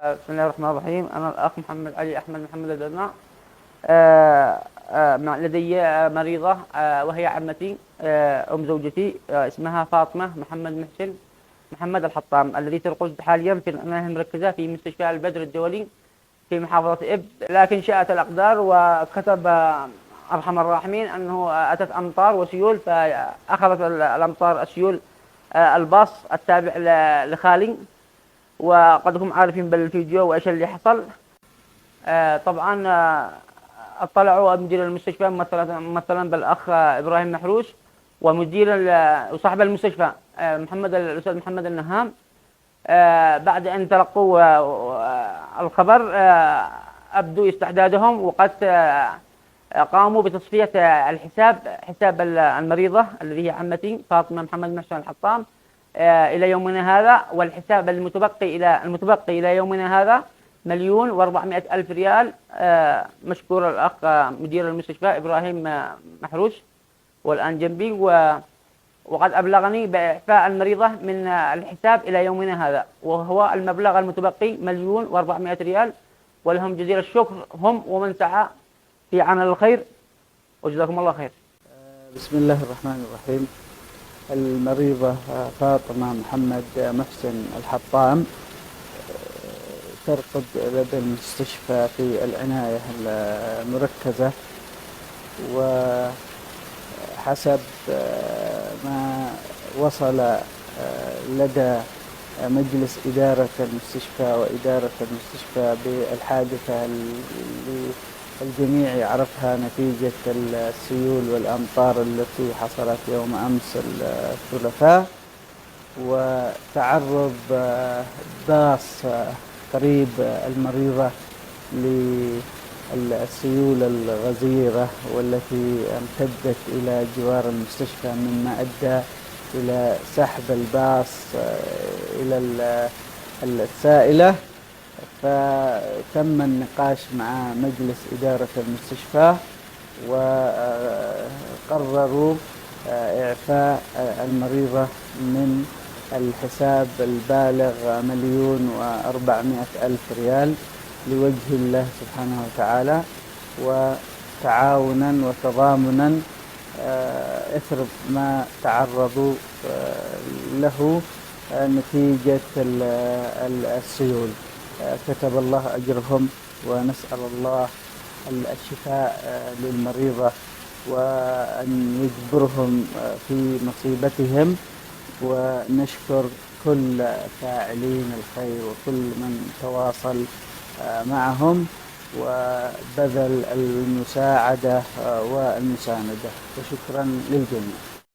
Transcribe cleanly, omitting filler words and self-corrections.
بسم الله الرحمن الرحيم. أنا الأخ محمد علي أحمد محمد البنا. لدي مريضة، وهي عمتي، أم زوجتي، اسمها فاطمة محمد محسن محمد الحطام، الذي ترقد حاليا في العناية المركزة في مستشفى البدر الدولي في محافظة إبت. لكن شاءت الأقدار وكتب أرحم الراحمين أنه أتت أمطار وسيول، فأخذت الأمطار السيول الباص التابع لخالي، وقد هم عارفين بالفيديو وإيش اللي حصل. طبعا اطلعوا مدير المستشفى مثلا بالأخ إبراهيم محروس، وصاحب المستشفى الأستاذ محمد النهام. بعد أن تلقوا الخبر، أبدوا استعدادهم، وقد قاموا بتصفية حساب المريضة الذي هي عمتي فاطمة محمد محسن الحطام إلى يومنا هذا. والحساب المتبقي إلى يومنا هذا 1,400,000 ريال. مشكور الأخ مدير المستشفى إبراهيم محروس، والآن جنبي، وقد أبلغني بإعفاء المريضة من الحساب إلى يومنا هذا، وهو المبلغ المتبقي 1,400,000 ريال. ولهم جزيل الشكر هم ومن سعى في عمل الخير، وجزاكم الله خير. بسم الله الرحمن الرحيم. المريضة فاطمة محمد محسن الحطام ترقد لدى المستشفى في العناية المركزة، وحسب ما وصل لدى مجلس إدارة المستشفى وإدارة المستشفى بالحادثة الجميع يعرفها نتيجة السيول والأمطار التي حصلت يوم أمس الثلاثاء، وتعرض باص قريب المريضة للسيول الغزيرة والتي امتدت إلى جوار المستشفى، مما أدى إلى سحب الباص إلى السائلة. فتم النقاش مع مجلس إدارة المستشفى، وقرروا إعفاء المريضة من الحساب البالغ 1,400,000 ريال لوجه الله سبحانه وتعالى، وتعاونا وتضامنا إثر ما تعرضوا له نتيجة السيول. كتب الله أجرهم، ونسأل الله الشفاء للمريضة، وأن يجبرهم في مصيبتهم. ونشكر كل فاعلين الخير وكل من تواصل معهم وبذل المساعدة والمساندة، وشكرا للجميع.